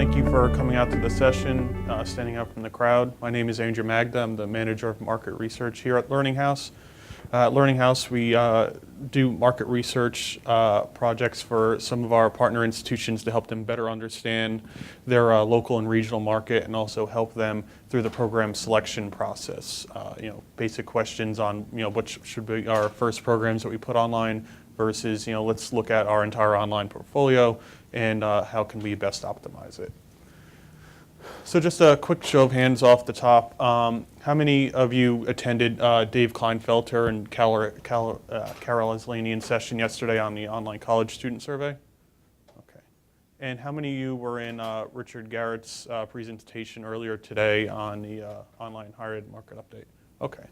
Thank you for coming out to the session, standing out from the crowd. My name is Andrew Magda. I'm the manager of market research here at Learning House. At Learning House, we do market research projects for some of our partner institutions to help them better understand their local and regional market, and also help them through the program selection process. Basic questions on what should be our first programs that we put online versus let's look at our entire online portfolio and how can we best optimize it. So just a quick show of hands off the top. How many of you attended Dave Kleinfelter and Carol Aslanian's session yesterday on the online college student survey? Okay. And how many of you were in Richard Garrett's presentation earlier today on the online higher ed market update? Okay.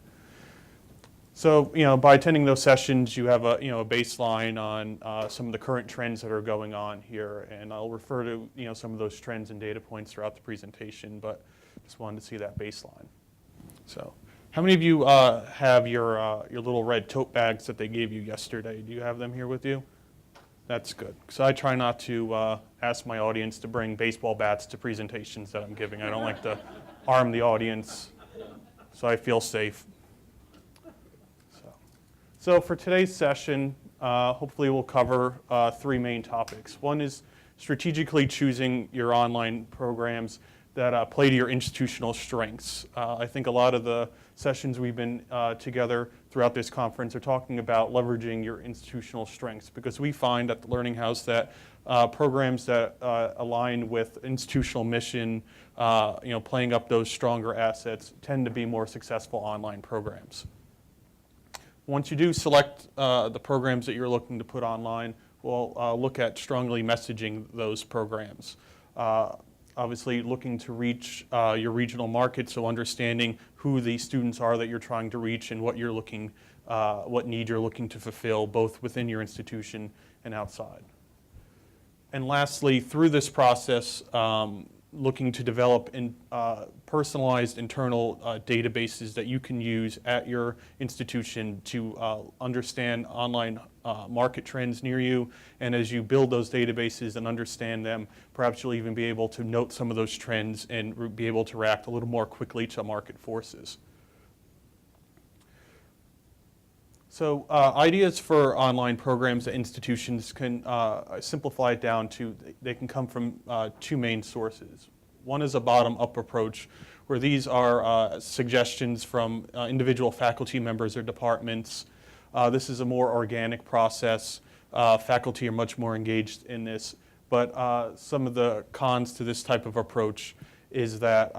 So, by attending those sessions, you have a baseline on some of the current trends that are going on here, and I'll refer to some of those trends and data points throughout the presentation, but just wanted to see that baseline. So, how many of you have your little red tote bags that they gave you yesterday? Do you have them here with you? That's good, because I try not to ask my audience to bring baseball bats to presentations that I'm giving. I don't like to arm the audience, so I feel safe. So for today's session, hopefully we'll cover three main topics. One is strategically choosing your online programs that play to your institutional strengths. I think a lot of the sessions we've been together throughout this conference are talking about leveraging your institutional strengths, because we find at the Learning House that programs that align with institutional mission, playing up those stronger assets, tend to be more successful online programs. Once you do select the programs that you're looking to put online, we'll look at strongly messaging those programs. Obviously looking to reach your regional market, so understanding who the students are that you're trying to reach and what need you're looking to fulfill, both within your institution and outside. And lastly, through this process, looking to develop personalized internal databases that you can use at your institution to understand online market trends near you. And as you build those databases and understand them, perhaps you'll even be able to note some of those trends and be able to react a little more quickly to market forces. So ideas for online programs that institutions can simplify it down to, they can come from two main sources. One is a bottom-up approach, where these are suggestions from individual faculty members or departments. This is a more organic process. Faculty are much more engaged in this, but some of the cons to this type of approach is that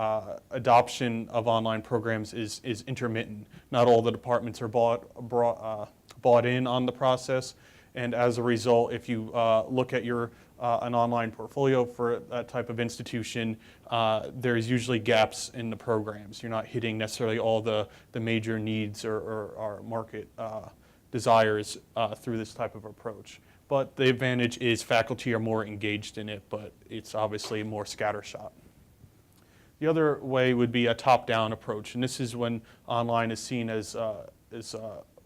adoption of online programs is intermittent. Not all the departments are bought in on the process, and as a result, if you look at an online portfolio for that type of institution, there's usually gaps in the programs. You're not hitting necessarily all the major needs or market desires through this type of approach. But the advantage is faculty are more engaged in it, but it's obviously more scattershot. The other way would be a top-down approach, and this is when online is seen as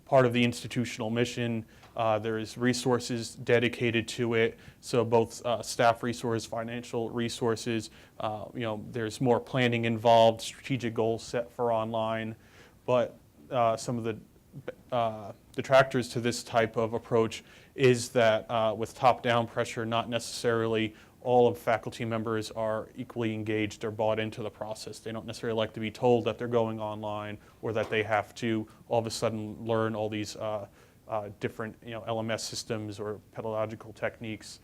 part of the institutional mission. There's resources dedicated to it, so both staff resources, financial resources. There's more planning involved, strategic goals set for online. But some of the detractors to this type of approach is that with top-down pressure, not necessarily all of faculty members are equally engaged or bought into the process. They don't necessarily like to be told that they're going online, or that they have to all of a sudden learn all these different LMS systems or pedagogical techniques.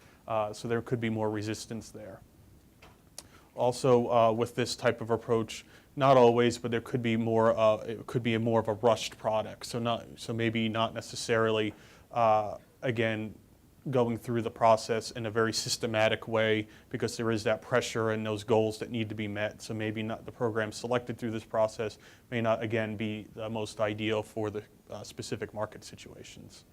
So there could be more resistance there. Also, with this type of approach, not always, but there could be more. It could be more of a rushed product. So maybe not necessarily again, going through the process in a very systematic way, because there is that pressure and those goals that need to be met. So maybe not the program selected through this process may not, again, be the most ideal for the specific market situations.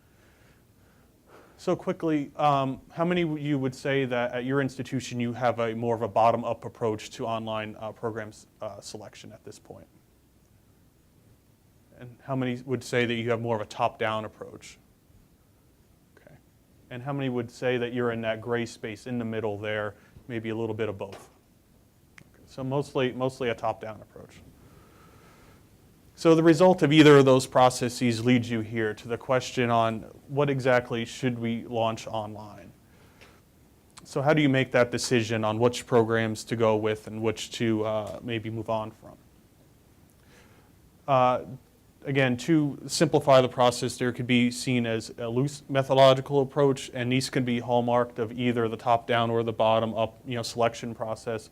So quickly, how many of you would say that at your institution you have more of a bottom-up approach to online programs selection at this point? And how many would say that you have more of a top-down approach? And how many would say that you're in that gray space in the middle there, maybe a little bit of both? So mostly a top-down approach. So the result of either of those processes leads you here to the question on what exactly should we launch online. So how do you make that decision on which programs to go with and which to maybe move on from? Again, to simplify the process, there could be seen as a loose methodological approach, and these can be hallmarked of either the top-down or the bottom-up, selection process.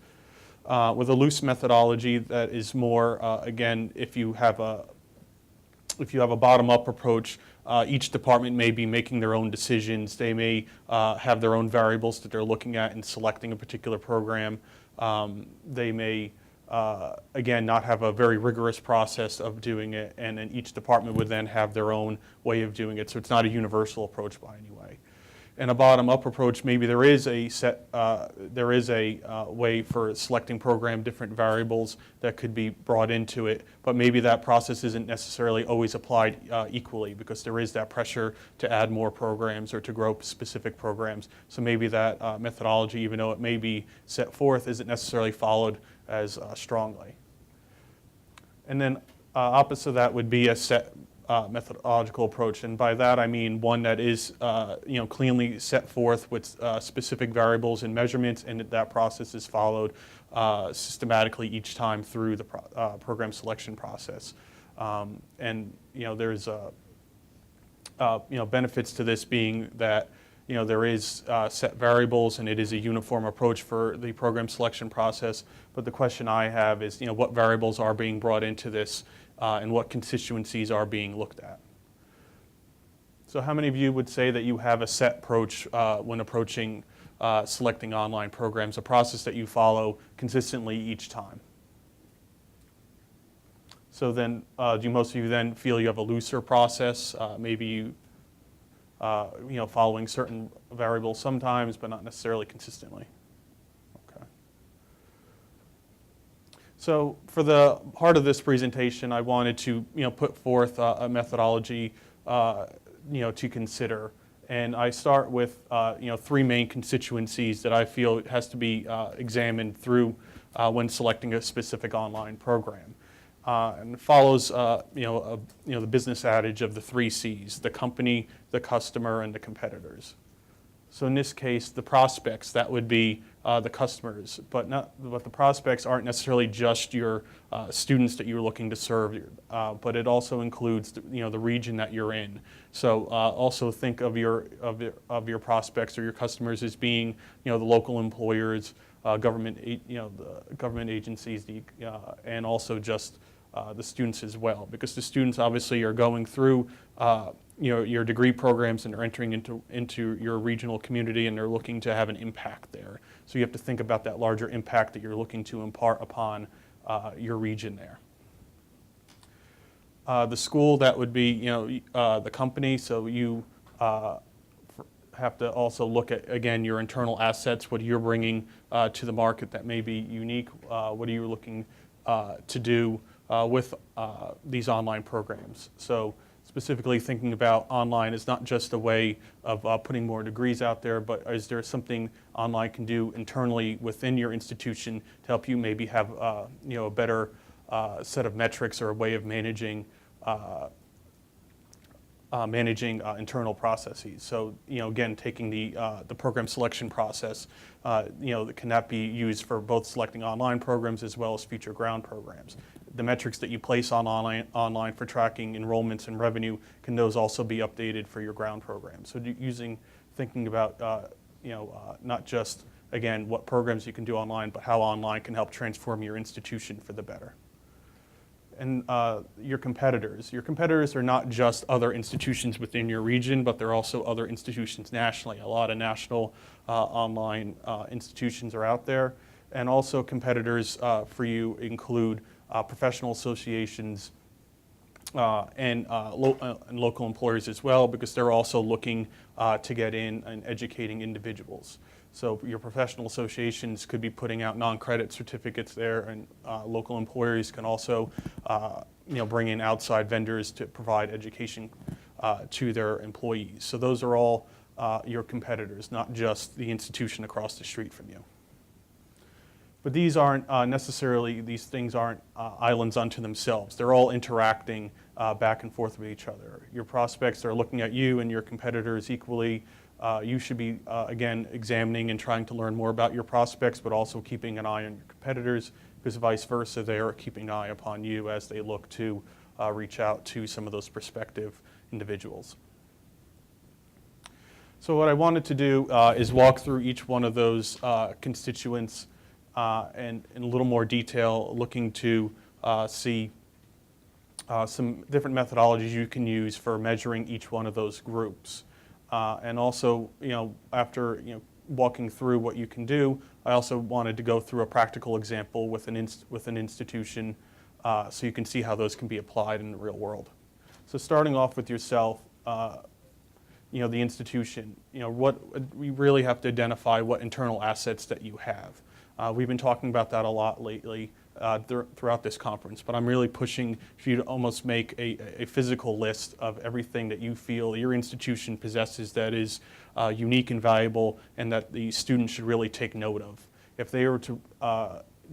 With a loose methodology that is more, again, if you have a bottom-up approach, each department may be making their own decisions. They may have their own variables that they're looking at in selecting a particular program. They may again, not have a very rigorous process of doing it, and then each department would then have their own way of doing it, so it's not a universal approach by any way. In a bottom-up approach, maybe there is a way for selecting program, different variables that could be brought into it, but maybe that process isn't necessarily always applied equally, because there is that pressure to add more programs or to grow specific programs. So maybe that methodology, even though it may be set forth, isn't necessarily followed as strongly. And then opposite of that would be a set methodological approach, and by that I mean one that is cleanly set forth with specific variables and measurements, and that process is followed systematically each time through the program selection process. And there's benefits to this being that there is set variables and it is a uniform approach for the program selection process. But the question I have is, what variables are being brought into this and what constituencies are being looked at? So how many of you would say that you have a set approach when approaching selecting online programs, a process that you follow consistently each time? So then, do most of you then feel you have a looser process? Maybe you following certain variables sometimes, but not necessarily consistently. Okay. So for the heart of this presentation, I wanted to put forth a methodology to consider, and I start with three main constituencies that I feel has to be examined through when selecting a specific online program. And it follows, the business adage of the 3 C's: the company, the customer, and the competitors. So in this case, the prospects, that would be the customers, but the prospects aren't necessarily just your students that you're looking to serve, but it also includes the region that you're in. So also think of your prospects or your customers as being the local employers, government agencies, and also just the students as well, because the students obviously are going through your degree programs and are entering into your regional community, and they're looking to have an impact there. So you have to think about that larger impact that you're looking to impart upon your region there. The school, that would be the company. So you have to also look at, again, your internal assets, what you're bringing to the market that may be unique. What are you looking to do with these online programs? So specifically thinking about online is not just a way of putting more degrees out there, but is there something online can do internally within your institution to help you maybe have a better set of metrics or a way of managing internal processes. So again, taking the program selection process, can that be used for both selecting online programs as well as future ground programs? The metrics that you place on online for tracking enrollments and revenue, can those also be updated for your ground program? So thinking about not just, again, what programs you can do online, but how online can help transform your institution for the better. And your competitors. Your competitors are not just other institutions within your region, but they're also other institutions nationally. A lot of national online institutions are out there. And also competitors for you include professional associations and local employers as well, because they're also looking to get in and educating individuals. So your professional associations could be putting out non-credit certificates there, and local employers can also bring in outside vendors to provide education to their employees. So those are all your competitors, not just the institution across the street from you. But these aren't necessarily, these things aren't islands unto themselves. They're all interacting back and forth with each other. Your prospects are looking at you and your competitors equally. You should be, again, examining and trying to learn more about your prospects, but also keeping an eye on your competitors, because vice versa, they are keeping an eye upon you as they look to reach out to some of those prospective individuals. So what I wanted to do is walk through each one of those constituents and in a little more detail, looking to see some different methodologies you can use for measuring each one of those groups. And also, after walking through what you can do, I also wanted to go through a practical example with an institution so you can see how those can be applied in the real world. So starting off with yourself, the institution, we really have to identify what internal assets that you have. We've been talking about that a lot lately throughout this conference, but I'm really pushing for you to almost make a physical list of everything that you feel your institution possesses that is unique and valuable and that the students should really take note of. If they were to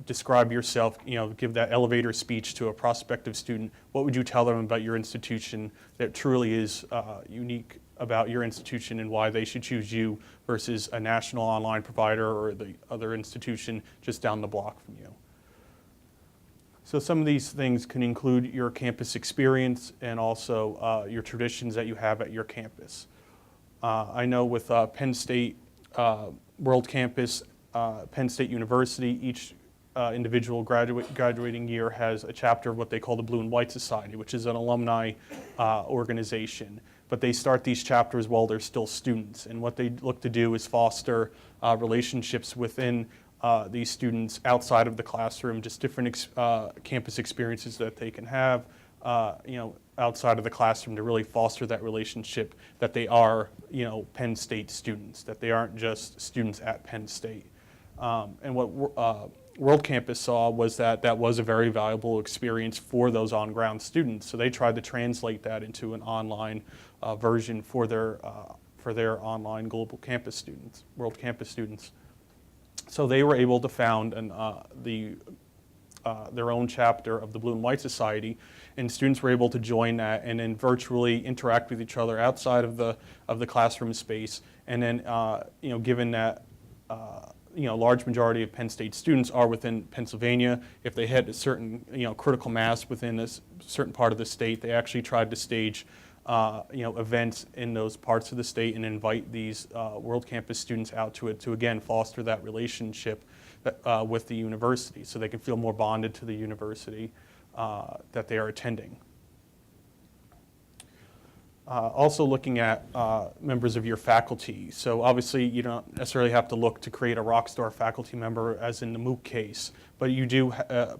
describe yourself, give that elevator speech to a prospective student, what would you tell them about your institution that truly is unique about your institution and why they should choose you versus a national online provider or the other institution just down the block from you? So some of these things can include your campus experience and also your traditions that you have at your campus. I know with Penn State World Campus, Penn State University, each individual graduating year has a chapter of what they call the Blue and White Society, which is an alumni organization. But they start these chapters while they're still students. And what they look to do is foster relationships within these students outside of the classroom, just different campus experiences that they can have, outside of the classroom to really foster that relationship that they are, Penn State students, that they aren't just students at Penn State. And what World Campus saw was that was a very valuable experience for those on-ground students. So they tried to translate that into an online version for their online global campus students, World Campus students. So they were able to found their own chapter of the Blue and White Society, and students were able to join that and then virtually interact with each other outside of the classroom space. And then, given that large majority of Penn State students are within Pennsylvania, if they had a certain critical mass within a certain part of the state, they actually tried to stage events in those parts of the state and invite these World Campus students out to it to again foster that relationship with the university, so they can feel more bonded to the university that they are attending. Also looking at members of your faculty. So obviously you don't necessarily have to look to create a rock star faculty member as in the MOOC case, but you do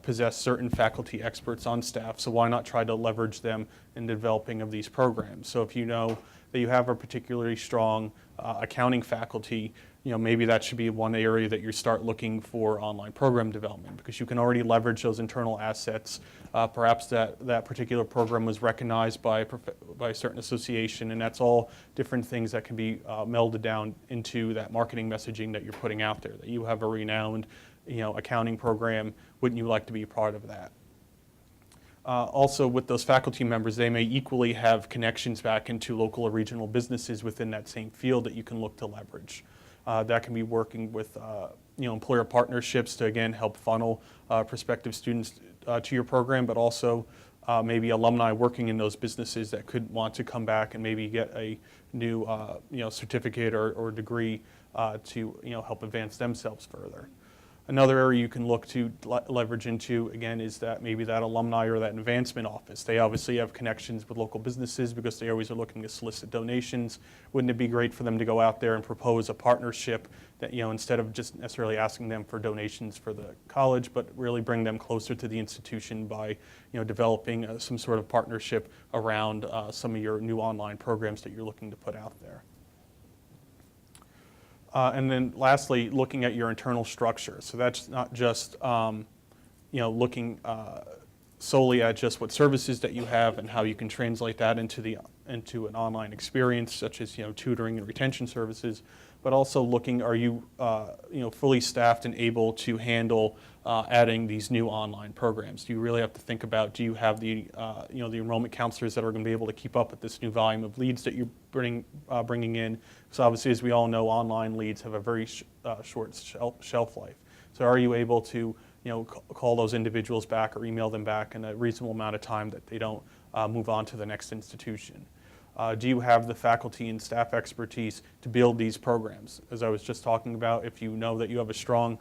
possess certain faculty experts on staff, so why not try to leverage them in the developing of these programs? So if you know that you have a particularly strong accounting faculty, maybe that should be one area that you start looking for online program development, because you can already leverage those internal assets. Perhaps that particular program was recognized by a certain association, and that's all different things that can be melded down into that marketing messaging that you're putting out there, that you have a renowned accounting program. Wouldn't you like to be a part of that? Also, with those faculty members, they may equally have connections back into local or regional businesses within that same field that you can look to leverage. That can be working with employer partnerships to again help funnel prospective students to your program, but also maybe alumni working in those businesses that could want to come back and maybe get a new certificate or degree to help advance themselves further. Another area you can look to leverage into, again, is that maybe that alumni or that advancement office. They obviously have connections with local businesses because they always are looking to solicit donations. Wouldn't it be great for them to go out there and propose a partnership that, instead of just necessarily asking them for donations for the college, but really bring them closer to the institution by, developing some sort of partnership around some of your new online programs that you're looking to put out there. And then lastly, looking at your internal structure. So that's not just looking solely at just what services that you have and how you can translate that into an online experience, such as tutoring and retention services, but also looking, are you, fully staffed and able to handle adding these new online programs? Do you really have to think about, do you have the, the enrollment counselors that are going to be able to keep up with this new volume of leads that you're bringing in? So obviously, as we all know, online leads have a very short shelf life. So are you able to, call those individuals back or email them back in a reasonable amount of time that they don't move on to the next institution? Do you have the faculty and staff expertise to build these programs? As I was just talking about, if you know that you have a strong,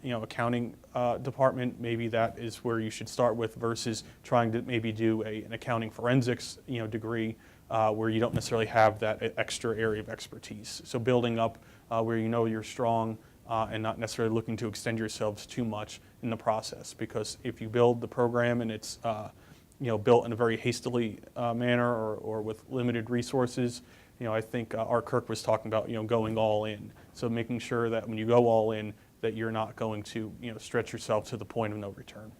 accounting department, maybe that is where you should start with versus trying to maybe do an accounting forensics, degree where you don't necessarily have that extra area of expertise. So building up where you know you're strong and not necessarily looking to extend yourselves too much in the process. Because if you build the program and it's built in a very hastily manner or with limited resources, I think Art Kirk was talking about, going all in. So making sure that when you go all in, that you're not going to, stretch yourself to the point of no return.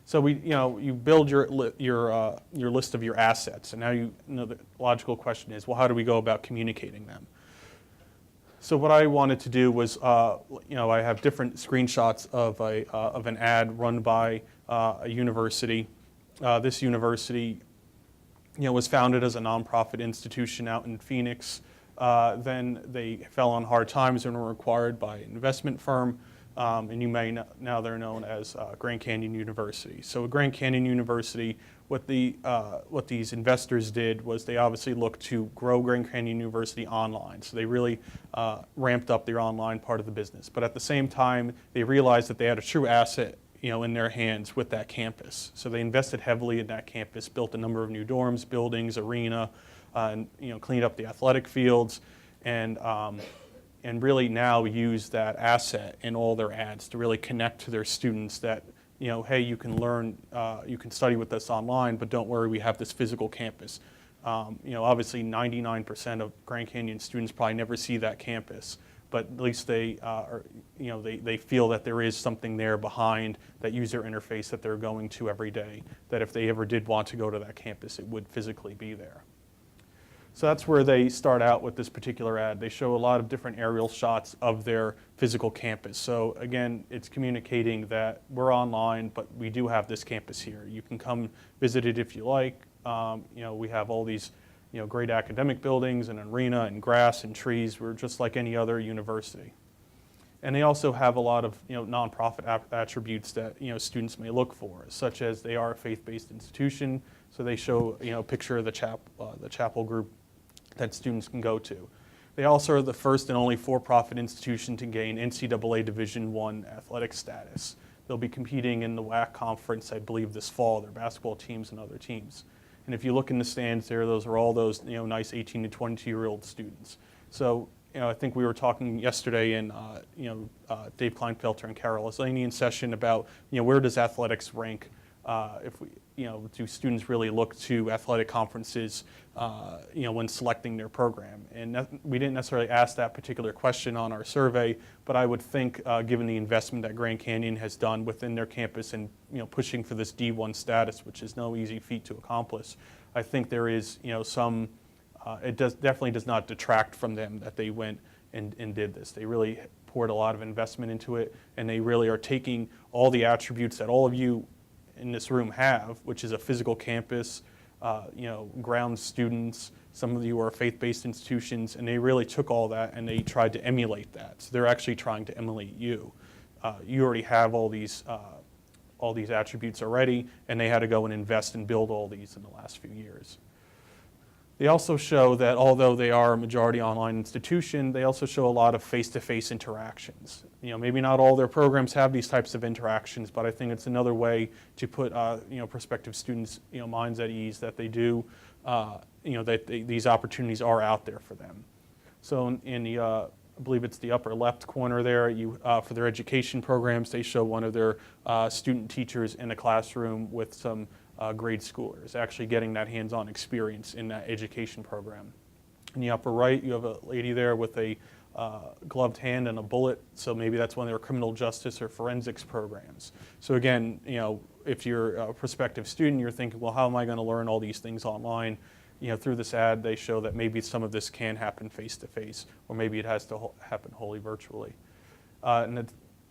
So you build your list of your assets, and now the logical question is, well, how do we go about communicating them? So what I wanted to do was, I have different screenshots of an ad run by a university. This university, was founded as a nonprofit institution out in Phoenix. Then they fell on hard times and were acquired by an investment firm. And you may now they're known as Grand Canyon University. So Grand Canyon University, what these investors did was they obviously looked to grow Grand Canyon University online. So they really ramped up their online part of the business. But at the same time, they realized that they had a true asset, in their hands with that campus. So they invested heavily in that campus, built a number of new dorms, buildings, arena, and cleaned up the athletic fields, and really now use that asset in all their ads to really connect to their students that, hey, you can learn, you can study with us online, but don't worry, we have this physical campus. Obviously 99% of Grand Canyon students probably never see that campus, but at least they they feel that there is something there behind that user interface that they're going to every day, that if they ever did want to go to that campus, it would physically be there. So that's where they start out with this particular ad. They show a lot of different aerial shots of their physical campus. So again, it's communicating that we're online, but we do have this campus here. You can come visit it if you like. We have all these great academic buildings and an arena and grass and trees. We're just like any other university. And they also have a lot of nonprofit attributes that students may look for, such as they are a faith-based institution. So they show a picture of the chapel group that students can go to. They also are the first and only for-profit institution to gain NCAA Division I athletic status. They'll be competing in the WAC conference, I believe, this fall, their basketball teams and other teams. And if you look in the stands there, those are all those nice 18 to 22-year-old students. So I think we were talking yesterday in Dave Kleinfelter and Carol Aslanian session about where does athletics rank if we do students really look to athletic conferences when selecting their program? And we didn't necessarily ask that particular question on our survey, but I would think given the investment that Grand Canyon has done within their campus and pushing for this D1 status, which is no easy feat to accomplish, I think there is some it definitely does not detract from them that they went and did this. They really poured a lot of investment into it, and they really are taking all the attributes that all of you in this room have, which is a physical campus, ground students, some of you are faith-based institutions, and they really took all that and they tried to emulate that. So they're actually trying to emulate you. You already have all these attributes already, and they had to go and invest and build all these in the last few years. They also show that although they are a majority online institution, they also show a lot of face-to-face interactions. Maybe not all their programs have these types of interactions, but I think it's another way to put prospective students' minds at ease that they do, these opportunities are out there for them. So in the I believe it's the upper left corner there, for their education programs, they show one of their student teachers in a classroom with some grade schoolers, actually getting that hands-on experience in that education program. In the upper right, you have a lady there with a gloved hand and a bullet, so maybe that's one of their criminal justice or forensics programs. So again, if you're a prospective student, you're thinking, well, how am I going to learn all these things online? through this ad, they show that maybe some of this can happen face-to-face, or maybe it has to happen wholly virtually. In the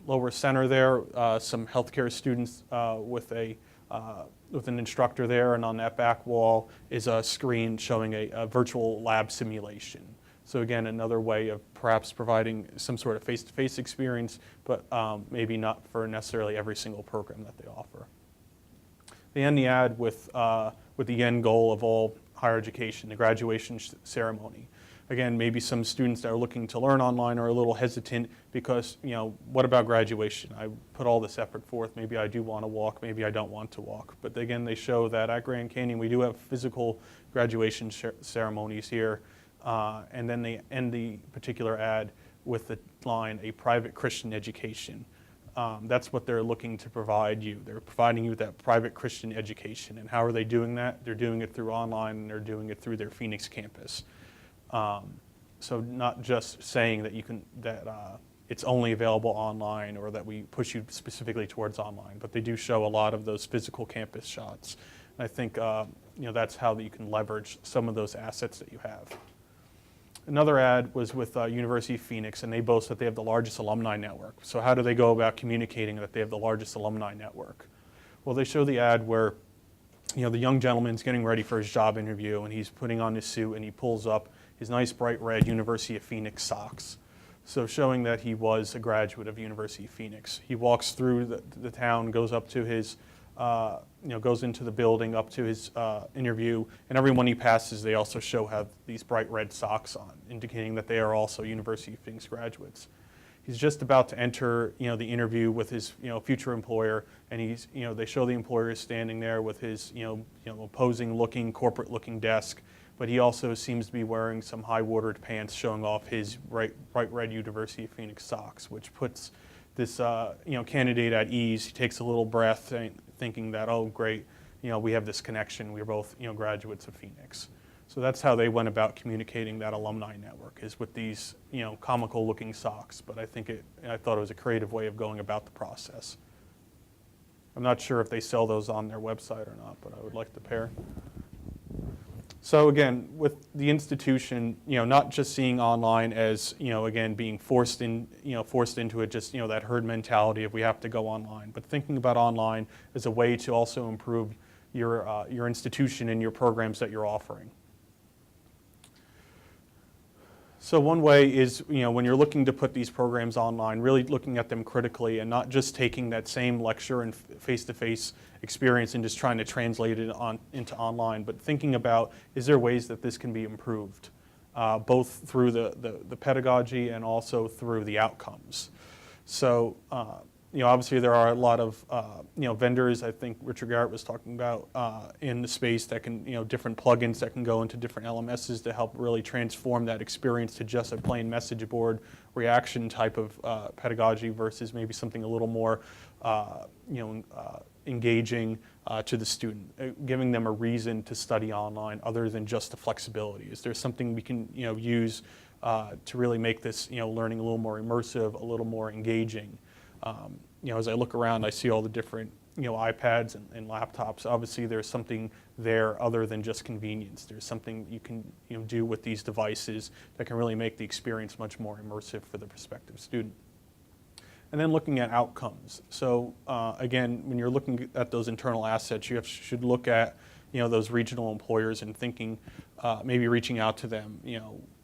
lower center there, some healthcare students with an instructor there, and on that back wall is a screen showing a virtual lab simulation. So again, another way of perhaps providing some sort of face-to-face experience, but maybe not for necessarily every single program that they offer. They end the ad with the end goal of all higher education, the graduation ceremony. Again, maybe some students that are looking to learn online are a little hesitant because, what about graduation? I put all this effort forth, maybe I do want to walk, maybe I don't want to walk. But again, they show that at Grand Canyon we do have physical graduation ceremonies here, and then they end the particular ad with the line, a private Christian education. That's what they're looking to provide you. They're providing you that private Christian education. And how are they doing that? They're doing it through online, and they're doing it through their Phoenix campus. So not just saying that it's only available online, or that we push you specifically towards online, but they do show a lot of those physical campus shots. And I think that's how you can leverage some of those assets that you have. Another ad was with University of Phoenix, and they boast that they have the largest alumni network. So how do they go about communicating that they have the largest alumni network? Well, they show the ad where the young gentleman's getting ready for his job interview, and he's putting on his suit, and he pulls up his nice bright red University of Phoenix socks. So showing that he was a graduate of University of Phoenix. He walks through the town, goes up to his, goes into the building, up to his interview, and everyone he passes, they also have these bright red socks on, indicating that they are also University of Phoenix graduates. He's just about to enter, the interview with his, future employer, and they show the employer standing there with his, opposing-looking, corporate-looking desk, but he also seems to be wearing some high-watered pants, showing off his bright red University of Phoenix socks, which puts this, candidate at ease. He takes a little breath, thinking that, oh, great, we have this connection. We're both, graduates of Phoenix. So that's how they went about communicating that alumni network, is with these, comical-looking socks. But I thought it was a creative way of going about the process. I'm not sure if they sell those on their website or not, but I would like the pair. So again, with the institution, not just seeing online as, again, being forced into it, just, that herd mentality of we have to go online, but thinking about online as a way to also improve your institution and your programs that you're offering. So one way is, when you're looking to put these programs online, really looking at them critically and not just taking that same lecture and face-to-face experience and just trying to translate it into online, but thinking about, is there ways that this can be improved, both through the pedagogy and also through the outcomes. So, obviously there are a lot of, vendors, I think Richard Garrett was talking about, in the space that can, different plugins that can go into different LMSs to help really transform that experience to just a plain message board reaction type of pedagogy versus maybe something a little more, engaging to the student, giving them a reason to study online other than just the flexibility. Is there something we can, use to really make this, learning a little more immersive, a little more engaging? As I look around, I see all the different, iPads and laptops. Obviously, there's something there other than just convenience. There's something you can, do with these devices that can really make the experience much more immersive for the prospective student. And then looking at outcomes. So again, when you're looking at those internal assets, you should look at, those regional employers and thinking, maybe reaching out to them.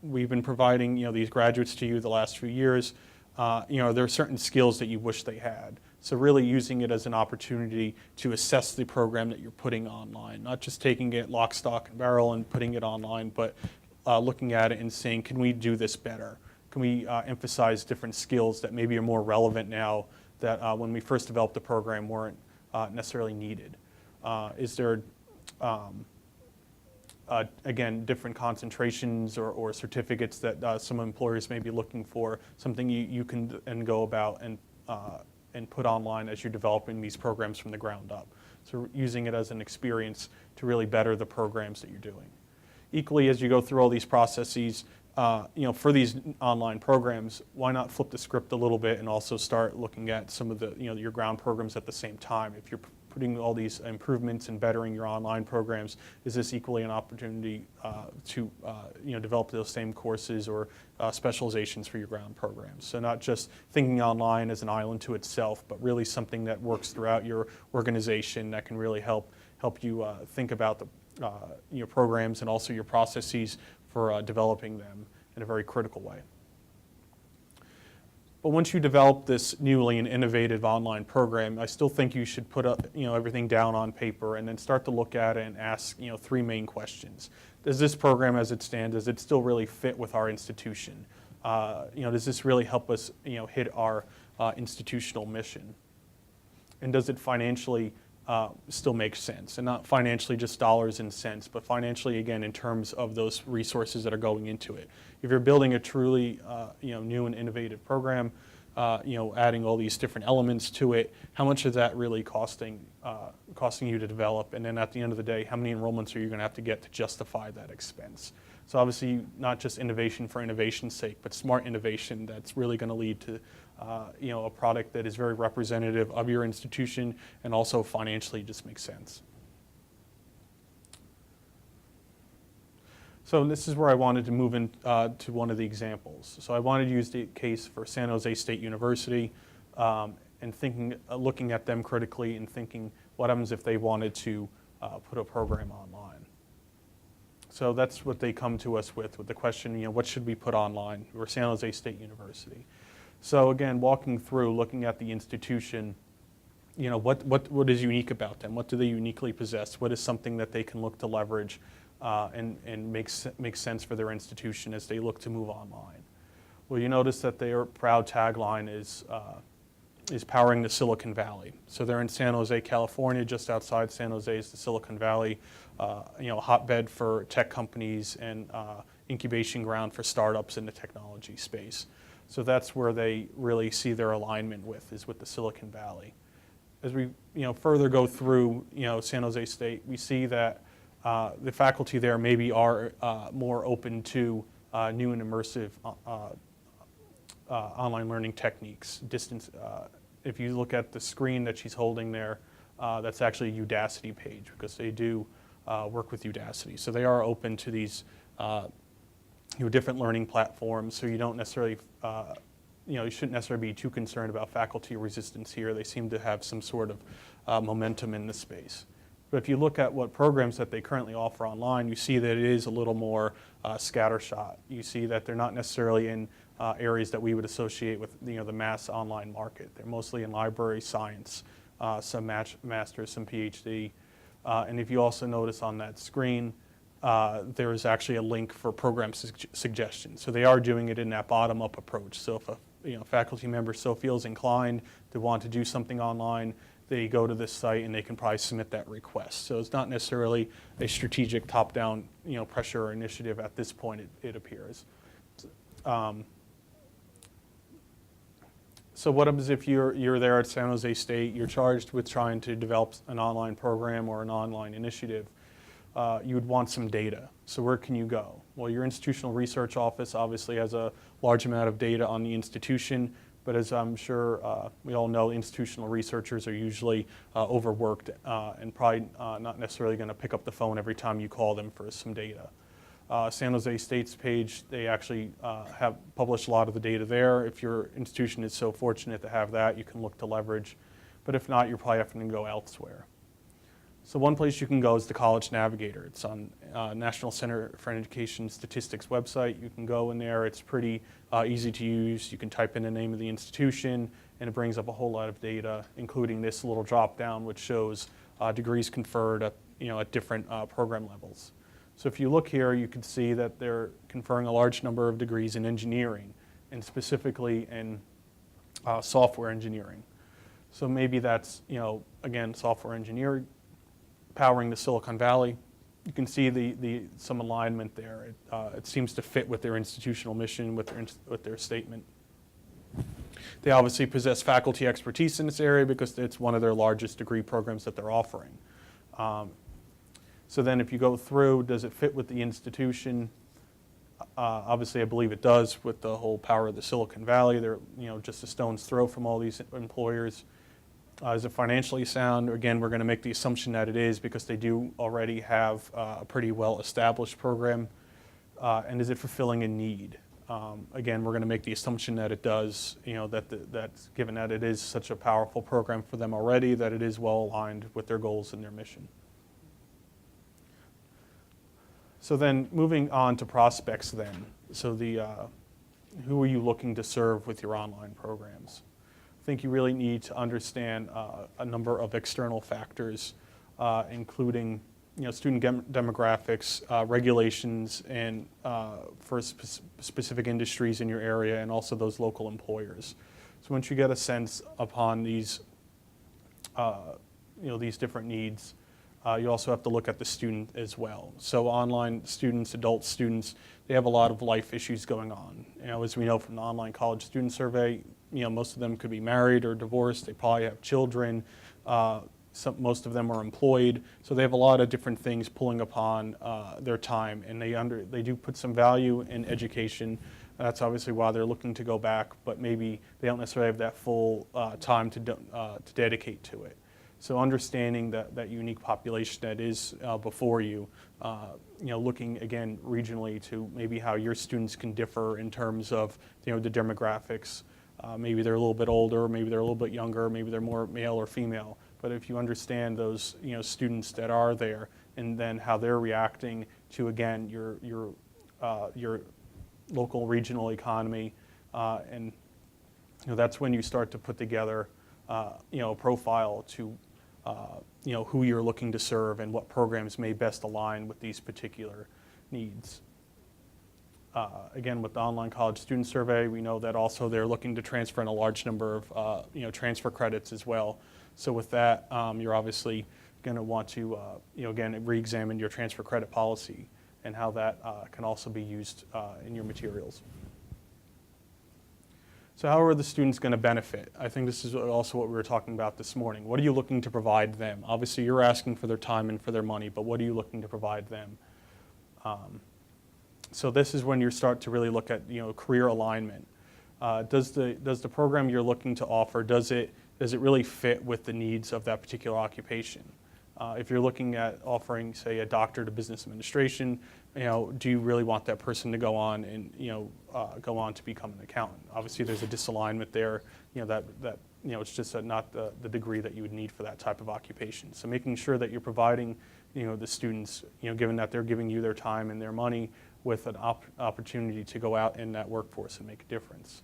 We've been providing, these graduates to you the last few years. There are certain skills that you wish they had. So really using it as an opportunity to assess the program that you're putting online, not just taking it lock, stock, and barrel and putting it online, but looking at it and saying, can we do this better? Can we emphasize different skills that maybe are more relevant now that when we first developed the program weren't necessarily needed? Is there again, different concentrations or certificates that some employers may be looking for, something you can and go about and put online as you're developing these programs from the ground up. So using it as an experience to really better the programs that you're doing. Equally, as you go through all these processes, for these online programs, why not flip the script a little bit and also start looking at some of the, your ground programs at the same time? If you're putting all these improvements and bettering your online programs, is this equally an opportunity to, develop those same courses or specializations for your ground programs? So not just thinking online as an island to itself, but really something that works throughout your organization that can really help you think about your programs and also your processes for developing them in a very critical way. But once you develop this newly and innovative online program, I still think you should put everything down on paper and then start to look at it and ask 3 main questions. Does this program as it stands, does it still really fit with our institution? Does this really help us hit our institutional mission? And does it financially still make sense? And not financially just dollars and cents, but financially, again, in terms of those resources that are going into it. If you're building a truly new and innovative program, adding all these different elements to it, how much is that really costing you to develop? And then at the end of the day, how many enrollments are you going to have to get to justify that expense? So obviously, not just innovation for innovation's sake, but smart innovation that's really going to lead to a product that is very representative of your institution and also financially just makes sense. So this is where I wanted to move in to one of the examples. So I wanted to use the case for San Jose State University and looking at them critically and thinking what happens if they wanted to put a program online. So that's what they come to us with the question, what should we put online? We're San Jose State University. So again, walking through, looking at the institution, what is unique about them? What do they uniquely possess? What is something that they can look to leverage and makes sense for their institution as they look to move online? Well, you notice that their proud tagline is powering the Silicon Valley. So they're in San Jose, California. Just outside San Jose is the Silicon Valley, hotbed for tech companies and incubation ground for startups in the technology space. So that's where they really see their alignment is with the Silicon Valley. As we further go through San Jose State, we see that the faculty there maybe are more open to new and immersive online learning techniques. If you look at the screen that she's holding there, that's actually a Udacity page because they do work with Udacity. So they are open to these different learning platforms. So you don't necessarily, you shouldn't necessarily be too concerned about faculty resistance here. They seem to have some sort of momentum in the space. But if you look at what programs that they currently offer online, you see that it is a little more scattershot. You see that they're not necessarily in areas that we would associate with the mass online market. They're mostly in library science, some masters, some PhD. And if you also notice on that screen, there is actually a link for program suggestions. So they are doing it in that bottom-up approach. So if a faculty member so feels inclined to want to do something online, they go to this site and they can probably submit that request. So it's not necessarily a strategic top-down pressure or initiative at this point, it appears. So what happens if you're there at San Jose State, you're charged with trying to develop an online program or an online initiative? You would want some data. So where can you go? Well, your institutional research office obviously has a large amount of data on the institution, but as I'm sure we all know, institutional researchers are usually overworked and probably not necessarily going to pick up the phone every time you call them for some data. San Jose State's page, they actually have published a lot of the data there. If your institution is so fortunate to have that, you can look to leverage. But if not, you're probably having to go elsewhere. So one place you can go is the College Navigator. It's on National Center for Education Statistics website. You can go in there. It's pretty easy to use. You can type in the name of the institution, and it brings up a whole lot of data, including this little drop-down, which shows degrees conferred at different program levels. So if you look here, you can see that they're conferring a large number of degrees in engineering, and specifically in software engineering. So maybe that's, again, software engineering, powering the Silicon Valley. You can see some alignment there. It seems to fit with their institutional mission, with their statement. They obviously possess faculty expertise in this area because it's one of their largest degree programs that they're offering. So then if you go through, does it fit with the institution? Obviously, I believe it does with the whole power of the Silicon Valley. They're just a stone's throw from all these employers. Is it financially sound? Again, we're going to make the assumption that it is because they do already have a pretty well-established program. And is it fulfilling a need? Again, we're going to make the assumption that it does, that's given that it is such a powerful program for them already, that it is well aligned with their goals and their mission. So then moving on to prospects then. So who are you looking to serve with your online programs? I think you really need to understand a number of external factors, including student demographics, regulations, and for specific industries in your area, and also those local employers. So once you get a sense upon these different needs, you also have to look at the student as well. So online students, adult students, they have a lot of life issues going on. As we know from the online college student survey, most of them could be married or divorced. They probably have children. Most of them are employed. So they have a lot of different things pulling upon their time, and they do put some value in education. That's obviously why they're looking to go back, but maybe they don't necessarily have that full time to dedicate to it. So understanding that unique population that is before you, looking again regionally to maybe how your students can differ in terms of the demographics. Maybe they're a little bit older, maybe they're a little bit younger, maybe they're more male or female. But if you understand those students that are there, and then how they're reacting to again your local regional economy, and that's when you start to put together a profile to who you're looking to serve and what programs may best align with these particular needs. Again, with the online college student survey, we know that also they're looking to transfer in a large number of transfer credits as well. So with that, you're obviously going to want to again re-examine your transfer credit policy and how that can also be used in your materials. So how are the students going to benefit? I think this is also what we were talking about this morning. What are you looking to provide them? Obviously, you're asking for their time and for their money, but what are you looking to provide them? So this is when you start to really look at career alignment. Does the program you're looking to offer, does it really fit with the needs of that particular occupation? If you're looking at offering, say, a doctor to business administration, do you really want that person to go on and go on to become an accountant? Obviously, there's a disalignment there. It's just not the degree that you would need for that type of occupation. So making sure that you're providing, the students, given that they're giving you their time and their money, with an opportunity to go out in that workforce and make a difference.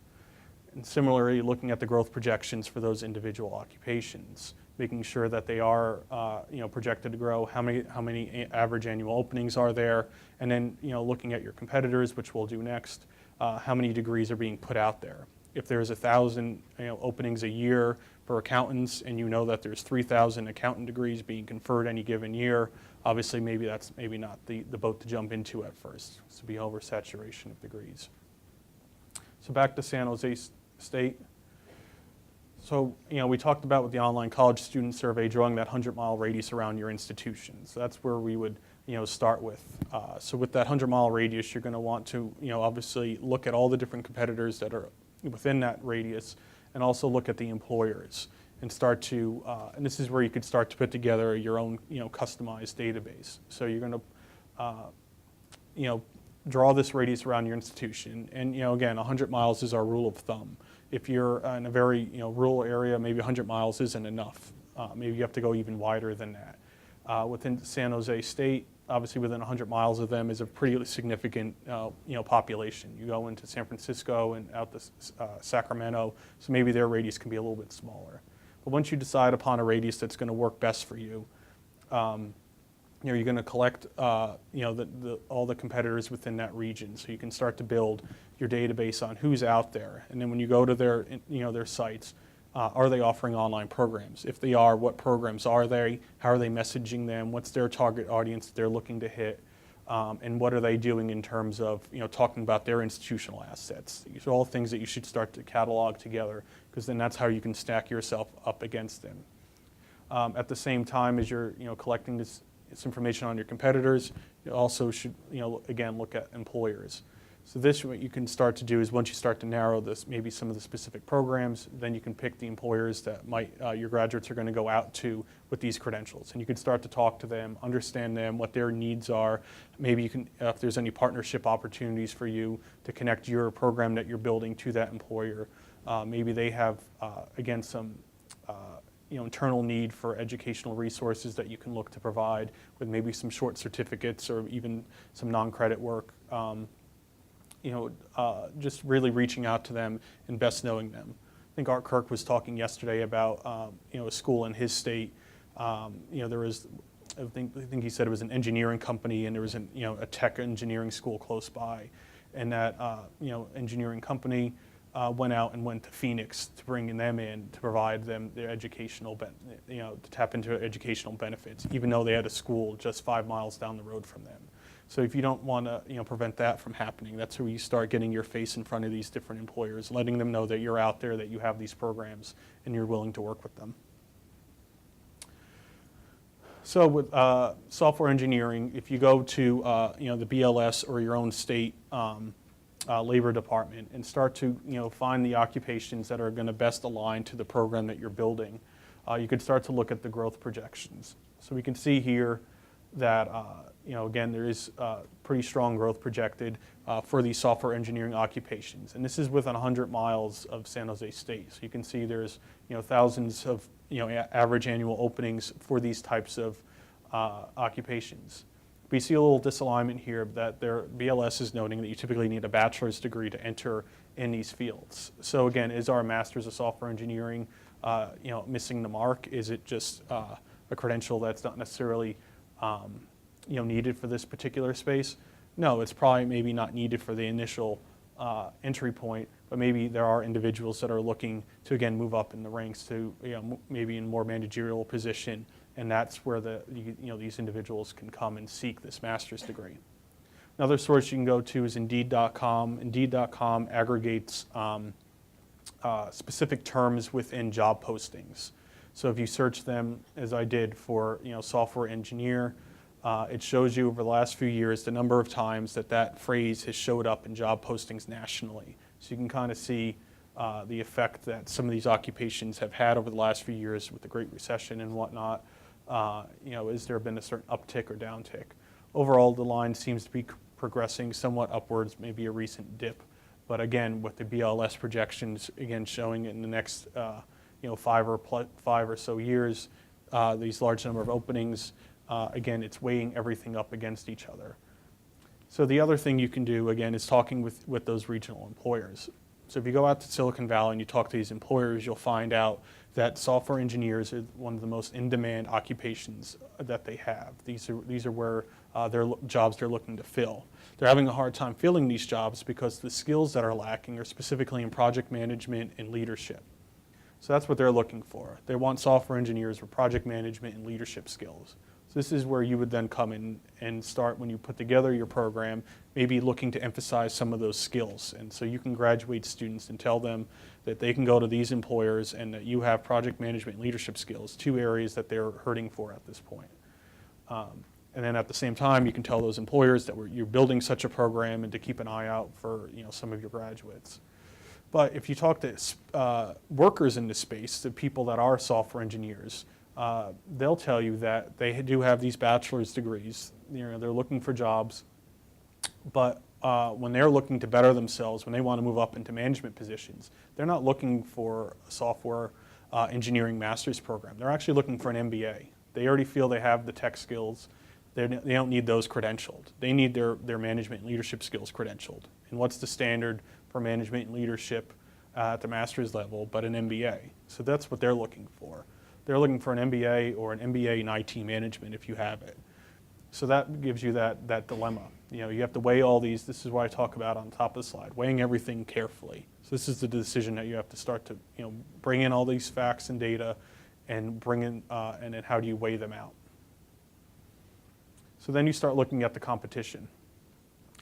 And similarly, looking at the growth projections for those individual occupations, making sure that they are projected to grow, how many average annual openings are there, and then looking at your competitors, which we'll do next, how many degrees are being put out there. If there's 1,000 openings a year for accountants, and that there's 3,000 accountant degrees being conferred any given year, obviously that's not the boat to jump into at first. It's to be oversaturation of degrees. So back to San Jose State. So we talked about with the online college student survey, drawing that 100-mile radius around your institution. So that's where we would start with. So with that 100-mile radius, you're going to want to obviously look at all the different competitors that are within that radius, and also look at the employers and start to, and this is where you could start to put together your own, customized database. So you're going to, draw this radius around your institution. And, again, 100 miles is our rule of thumb. If you're in a very, rural area, maybe 100 miles isn't enough. Maybe you have to go even wider than that. Within San Jose State, obviously within 100 miles of them is a pretty significant, population. You go into San Francisco and out to Sacramento, so maybe their radius can be a little bit smaller. But once you decide upon a radius that's going to work best for you, you're going to collect, all the competitors within that region, so you can start to build your database on who's out there. And then when you go to their, their sites, are they offering online programs? If they are, what programs are they? How are they messaging them? What's their target audience that they're looking to hit? And what are they doing in terms of talking about their institutional assets? These are all things that you should start to catalog together, because then that's how you can stack yourself up against them. At the same time as you're collecting this information on your competitors, you also should again look at employers. So this, what you can start to do is once you start to narrow this, maybe some of the specific programs, then you can pick the employers that might, your graduates are going to go out to with these credentials. And you can start to talk to them, understand them, what their needs are. Maybe you can, if there's any partnership opportunities for you to connect your program that you're building to that employer. Maybe they have, again, some internal need for educational resources that you can look to provide with maybe some short certificates or even some non-credit work. Just really reaching out to them and best knowing them. I think Art Kirk was talking yesterday about a school in his state. There was, I think he said it was an engineering company, and there was a tech engineering school close by, and that engineering company went out and went to Phoenix to bring them in to provide them their educational, to tap into educational benefits, even though they had a school just 5 miles down the road from them. So if you don't want to prevent that from happening, that's where you start getting your face in front of these different employers, letting them know that you're out there, that you have these programs, and you're willing to work with them. So with software engineering, if you go to the BLS or your own state labor department and start to find the occupations that are going to best align to the program that you're building, you could start to look at the growth projections. So we can see here that again, there is pretty strong growth projected for these software engineering occupations. And this is within 100 miles of San Jose State. So you can see there's thousands of average annual openings for these types of occupations. We see a little disalignment here that their BLS is noting that you typically need a bachelor's degree to enter in these fields. So again, is our master's of software engineering missing the mark? Is it just a credential that's not necessarily needed for this particular space? No, it's probably maybe not needed for the initial entry point, but maybe there are individuals that are looking to again move up in the ranks to maybe in more managerial position, and that's where these individuals can come and seek this master's degree. Another source you can go to is Indeed.com. Indeed.com aggregates specific terms within job postings. So if you search them, as I did for software engineer, it shows you over the last few years the number of times that phrase has showed up in job postings nationally. So you can kind of see the effect that some of these occupations have had over the last few years with the Great Recession and whatnot. Has there been a certain uptick or downtick? Overall, the line seems to be progressing somewhat upwards, maybe a recent dip. But again, with the BLS projections, again, showing in the next 5 or so years, these large number of openings, again, it's weighing everything up against each other. So the other thing you can do, again, is talking with those regional employers. So if you go out to Silicon Valley and you talk to these employers, you'll find out that software engineers are one of the most in-demand occupations that they have. These are where their jobs they're looking to fill. They're having a hard time filling these jobs because the skills that are lacking are specifically in project management and leadership. So that's what they're looking for. They want software engineers with project management and leadership skills. So this is where you would then come in and start, when you put together your program, maybe looking to emphasize some of those skills. And so you can graduate students and tell them that they can go to these employers and that you have project management and leadership skills, 2 areas that they're hurting for at this point. And then at the same time, you can tell those employers that you're building such a program and to keep an eye out for some of your graduates. But if you talk to workers in this space, the people that are software engineers, they'll tell you that they do have these bachelor's degrees. They're looking for jobs, but when they're looking to better themselves, when they want to move up into management positions, they're not looking for a software engineering master's program. They're actually looking for an MBA. They already feel they have the tech skills. They don't need those credentialed. They need their management and leadership skills credentialed. And what's the standard for management and leadership at the master's level but an MBA? So that's what they're looking for. They're looking for an MBA or an MBA in IT management if you have it. So that gives you that dilemma. You have to weigh all these. This is what I talk about on top of the slide, weighing everything carefully. So this is the decision that you have to start to bring in all these facts and data and bring in, and then how do you weigh them out? So then you start looking at the competition.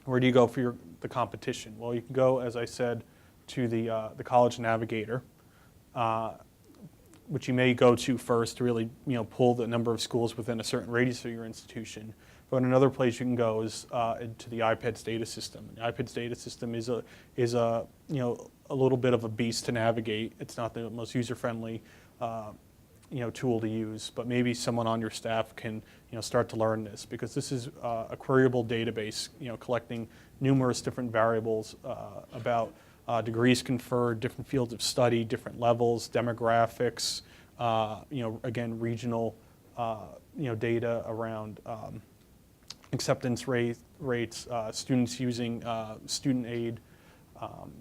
Where do you go for the competition? Well, you can go, as I said, to the College Navigator, which you may go to first to really pull the number of schools within a certain radius of your institution. But another place you can go is into the iPEDS data system. The iPEDS data system is a a little bit of a beast to navigate. It's not the most user-friendly tool to use, but maybe someone on your staff can start to learn this, because this is a queryable database collecting numerous different variables about degrees conferred, different fields of study, different levels, demographics, again, regional data around acceptance rates, students using student aid,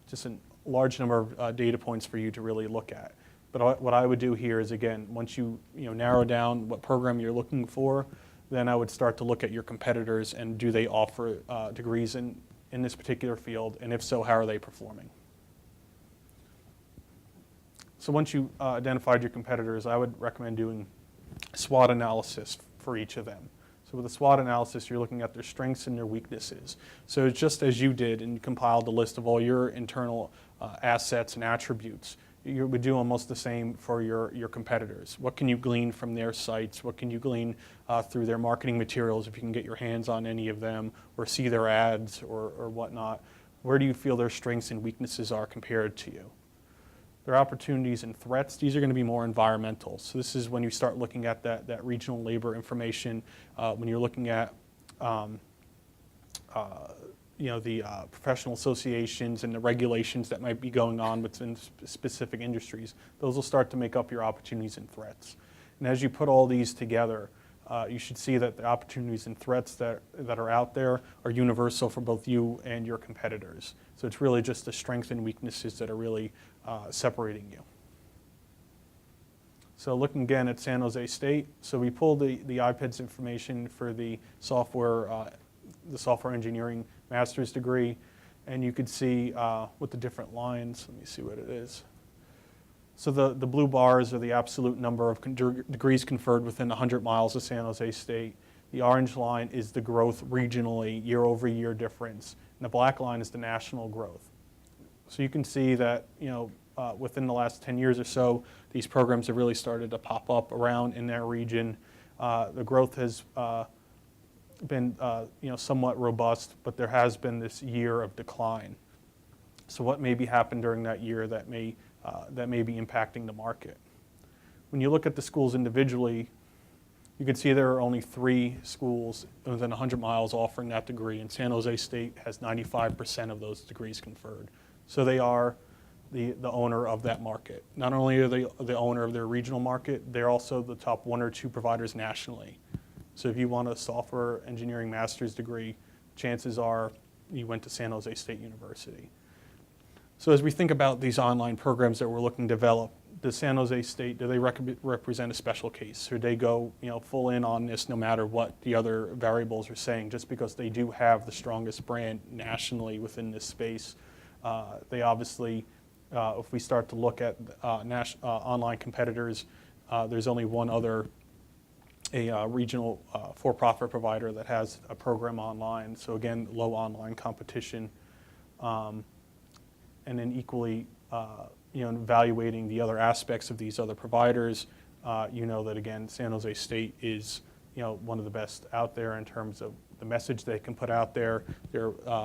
just a large number of data points for you to really look at. But what I would do here is, again, once you narrow down what program you're looking for, then I would start to look at your competitors and do they offer degrees in this particular field, and if so, how are they performing? So once you identified your competitors, I would recommend doing SWOT analysis for each of them. So with a SWOT analysis, you're looking at their strengths and their weaknesses. So just as you did and compiled a list of all your internal assets and attributes, you would do almost the same for your competitors. What can you glean from their sites? What can you glean through their marketing materials, if you can get your hands on any of them or see their ads or whatnot? Where do you feel their strengths and weaknesses are compared to you? Their opportunities and threats, these are going to be more environmental. So this is when you start looking at that regional labor information, when you're looking at the professional associations and the regulations that might be going on within specific industries. Those will start to make up your opportunities and threats. And as you put all these together, you should see that the opportunities and threats that are out there are universal for both you and your competitors. So it's really just the strengths and weaknesses that are really separating you. So looking again at San Jose State, so we pulled the iPEDS information for the software engineering master's degree, and you could see with the different lines, let me see what it is. So the blue bars are the absolute number of degrees conferred within 100 miles of San Jose State. The orange line is the growth regionally, year-over-year difference, and the black line is the national growth. So you can see that within the last 10 years or so, these programs have really started to pop up around in their region. The growth has been somewhat robust, but there has been this year of decline. So what maybe happened during that year that may be impacting the market? When you look at the schools individually, you can see there are only 3 schools within 100 miles offering that degree, and San Jose State has 95% of those degrees conferred. So they are the owner of that market. Not only are they the owner of their regional market, they're also the top 1 or 2 providers nationally. So if you want a software engineering master's degree, chances are you went to San Jose State University. So as we think about these online programs that we're looking to develop, does San Jose State, do they represent a special case? Or do they go full in on this no matter what the other variables are saying, just because they do have the strongest brand nationally within this space? They obviously, if we start to look at online competitors, there's only one other regional for-profit provider that has a program online. So again, low online competition. And then equally, evaluating the other aspects of these other providers, that again, San Jose State is one of the best out there in terms of the message they can put out there,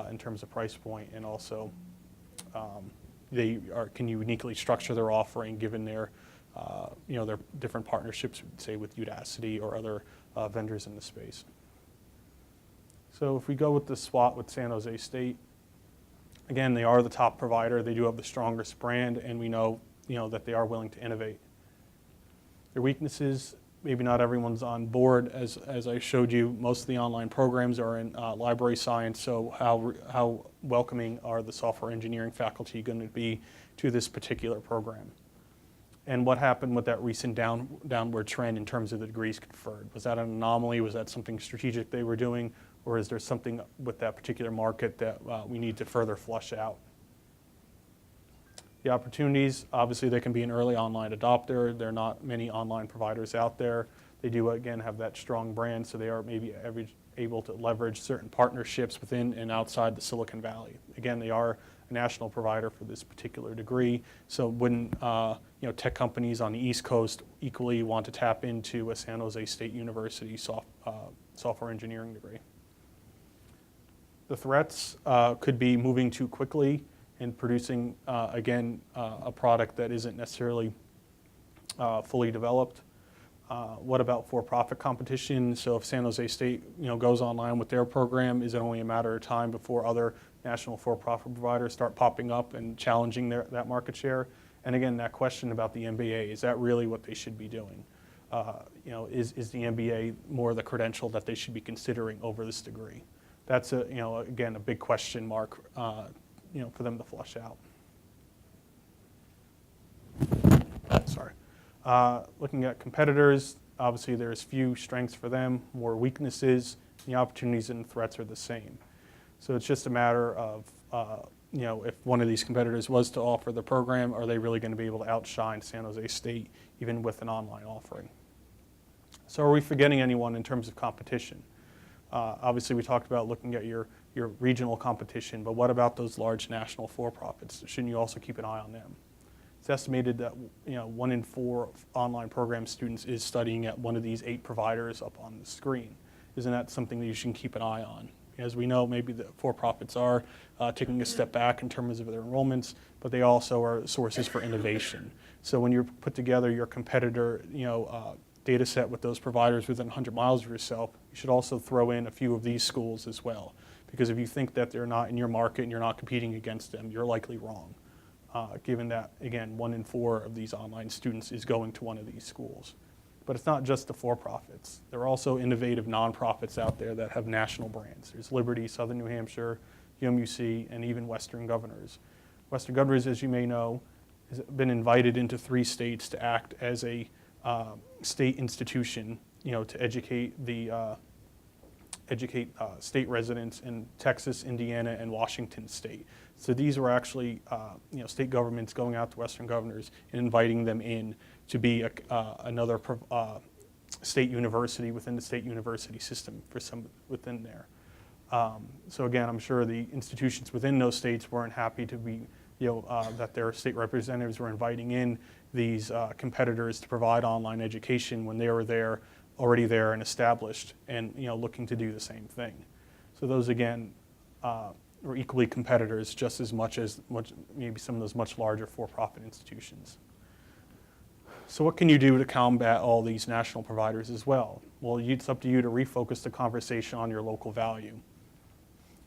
in terms of price point, and also they can uniquely structure their offering given their their different partnerships, say with Udacity or other vendors in the space. So if we go with the SWOT with San Jose State, again, they are the top provider. They do have the strongest brand, and we know that they are willing to innovate. Their weaknesses, maybe not everyone's on board. As I showed you, most of the online programs are in library science, so how welcoming are the software engineering faculty going to be to this particular program? And what happened with that recent downward trend in terms of the degrees conferred? Was that an anomaly? Was that something strategic they were doing? Or is there something with that particular market that we need to further flush out? The opportunities, obviously they can be an early online adopter. There are not many online providers out there. They do, again, have that strong brand, so they are maybe able to leverage certain partnerships within and outside the Silicon Valley. Again, they are a national provider for this particular degree. So when tech companies on the East Coast equally want to tap into a San Jose State University software engineering degree. The threats could be moving too quickly and producing, again, a product that isn't necessarily fully developed. What about for-profit competition? So if San Jose State goes online with their program, is it only a matter of time before other national for-profit providers start popping up and challenging that market share? And again, that question about the MBA, is that really what they should be doing? Is the MBA more the credential that they should be considering over this degree? That's again a big question mark for them to flush out. Sorry. Looking at competitors, obviously there's few strengths for them, more weaknesses. The opportunities and threats are the same. So it's just a matter of if one of these competitors was to offer the program, are they really going to be able to outshine San Jose State even with an online offering? So are we forgetting anyone in terms of competition? Obviously we talked about looking at your regional competition, but what about those large national for-profits? Shouldn't you also keep an eye on them? It's estimated that 1 in 4 online program students is studying at one of these 8 providers up on the screen. Isn't that something that you should keep an eye on? As we know, maybe the for-profits are taking a step back in terms of their enrollments, but they also are sources for innovation. So when you put together your competitor data set with those providers within 100 miles of yourself, you should also throw in a few of these schools as well. Because if you think that they're not in your market and you're not competing against them, you're likely wrong. Given that, again, 1 in 4 of these online students is going to one of these schools. But it's not just the for-profits. There are also innovative nonprofits out there that have national brands. There's Liberty, Southern New Hampshire, UMUC, and even Western Governors. Western Governors, as you may know, has been invited into 3 states to act as a state institution, to educate state residents in Texas, Indiana, and Washington state. So these were actually state governments going out to Western Governors and inviting them in to be another state university within the state university system for some within there. So again, I'm sure the institutions within those states weren't happy to be, that their state representatives were inviting in these competitors to provide online education when they were already there and established and looking to do the same thing. So those again were equally competitors just as much as maybe some of those much larger for-profit institutions. So what can you do to combat all these national providers as well? Well, it's up to you to refocus the conversation on your local value.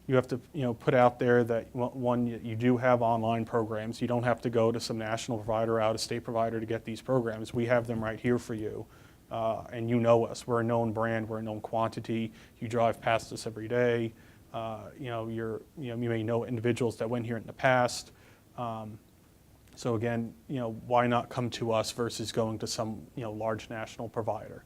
You have to put out there that, one, you do have online programs. You don't have to go to some national provider, out-of-state provider to get these programs. We have them right here for you. And you know us. We're a known brand. We're a known quantity. You drive past us every day. You may know individuals that went here in the past. So again, why not come to us versus going to some large national provider?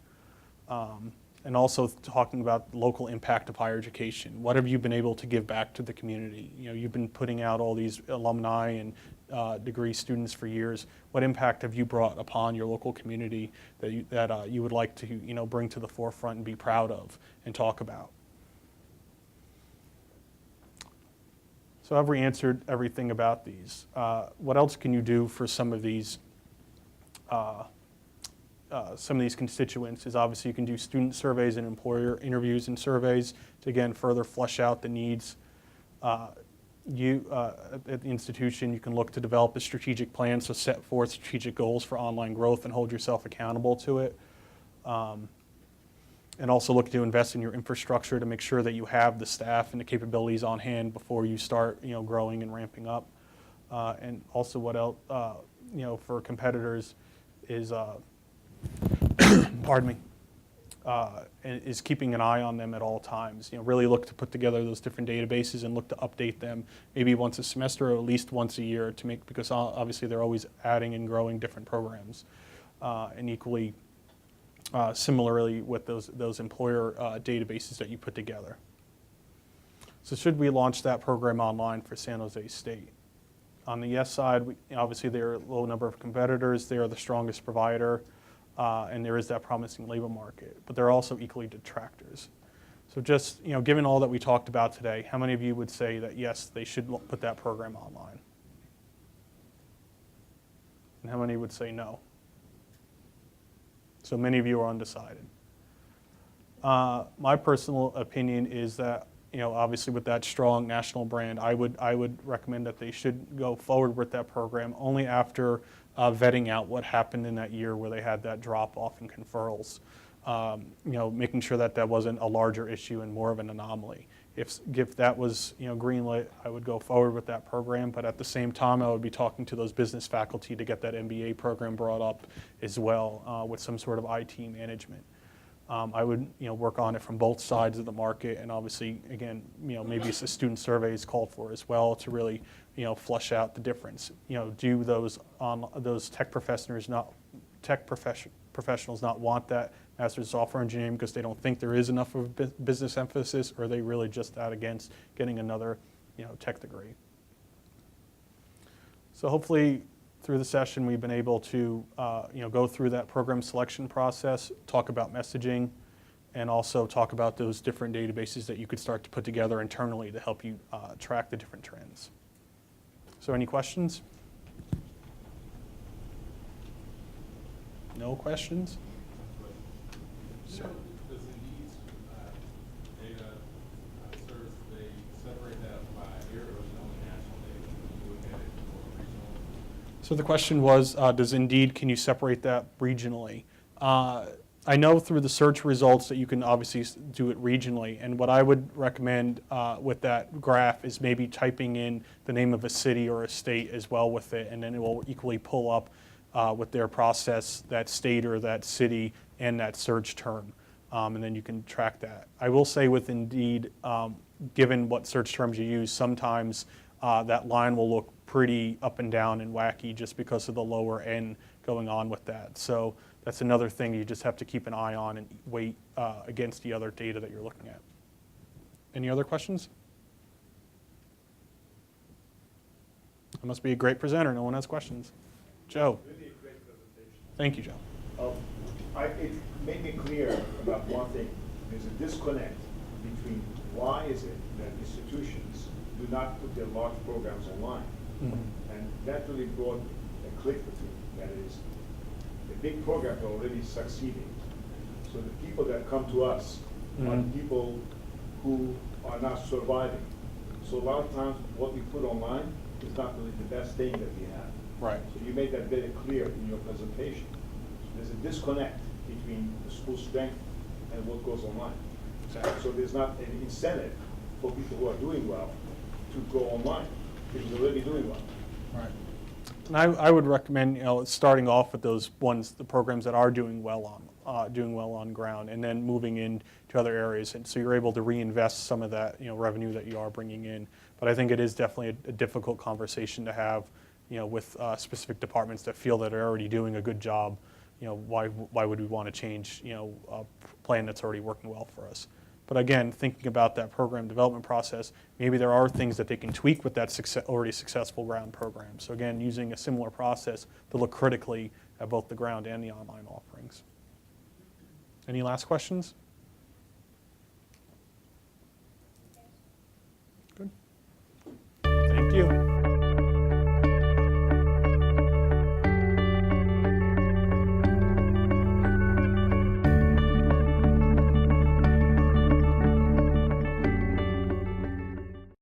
And also talking about the local impact of higher education. What have you been able to give back to the community? You've been putting out all these alumni and degree students for years. What impact have you brought upon your local community that you would like to bring to the forefront and be proud of and talk about? So I've answered everything about these. What else can you do for some of these constituents is obviously you can do student surveys and employer interviews and surveys to again further flesh out the needs. At the institution, you can look to develop a strategic plan, so set forth strategic goals for online growth and hold yourself accountable to it. And also look to invest in your infrastructure to make sure that you have the staff and the capabilities on hand before you start growing and ramping up. And also what else, for competitors is pardon me, is keeping an eye on them at all times. Really look to put together those different databases and look to update them maybe once a semester or at least once a year because obviously they're always adding and growing different programs. And equally, similarly with those employer databases that you put together. So should we launch that program online for San Jose State? On the yes side, obviously there are a low number of competitors. They are the strongest provider. And there is that promising labor market, but there are also equally detractors. So just, given all that we talked about today, how many of you would say that yes, they should put that program online? And how many would say no? So many of you are undecided. My personal opinion is that, obviously with that strong national brand, I would recommend that they should go forward with that program only after vetting out what happened in that year where they had that drop off in conferrals. Making sure that that wasn't a larger issue and more of an anomaly. If that was greenlit, I would go forward with that program. But at the same time, I would be talking to those business faculty to get that MBA program brought up as well with some sort of IT management. I would work on it from both sides of the market, and obviously, again, maybe a student survey is called for as well to really flush out the difference. Do those tech professionals not want that Master's of Software Engineering because they don't think there is enough of a business emphasis, or are they really just out against getting another tech degree? So hopefully through the session we've been able to go through that program selection process, talk about messaging, and also talk about those different databases that you could start to put together internally to help you track the different trends. So any questions? No questions? Does the needs data source, they separate that by year, or is it only national data? Can you look at it more regional? So the question was, does Indeed, can you separate that regionally? I know through the search results that you can obviously do it regionally, and what I would recommend with that graph is maybe typing in the name of a city or a state as well with it, and then it will equally pull up with their process that state or that city and that search term, and then you can track that. I will say with Indeed, given what search terms you use, sometimes that line will look pretty up and down and wacky just because of the lower end going on with that. So that's another thing you just have to keep an eye on and weight against the other data that you're looking at. Any other questions? I must be a great presenter. No one has questions. Joe. Really a great presentation. Thank you, Joe. It made me clear about one thing. There's a disconnect between why is it that institutions do not put their large programs online. And that really brought a click with me. That is, the big programs are already succeeding. So the people that come to us are people who are not surviving. So a lot of times what we put online is not really the best thing that we have. Right. So you made that very clear in your presentation. So there's a disconnect between the school strength and what goes online. Exactly. So there's not an incentive for people who are doing well to go online, because they're already doing well. Right. And I would recommend starting off with those ones, the programs that are doing well on ground, and then moving into other areas, and so you're able to reinvest some of that revenue that you are bringing in. But I think it is definitely a difficult conversation to have with specific departments that feel that they're already doing a good job. Why would we want to change a plan that's already working well for us? But again, thinking about that program development process, maybe there are things that they can tweak with that already successful ground program. So again, using a similar process to look critically at both the ground and the online offerings. Any last questions?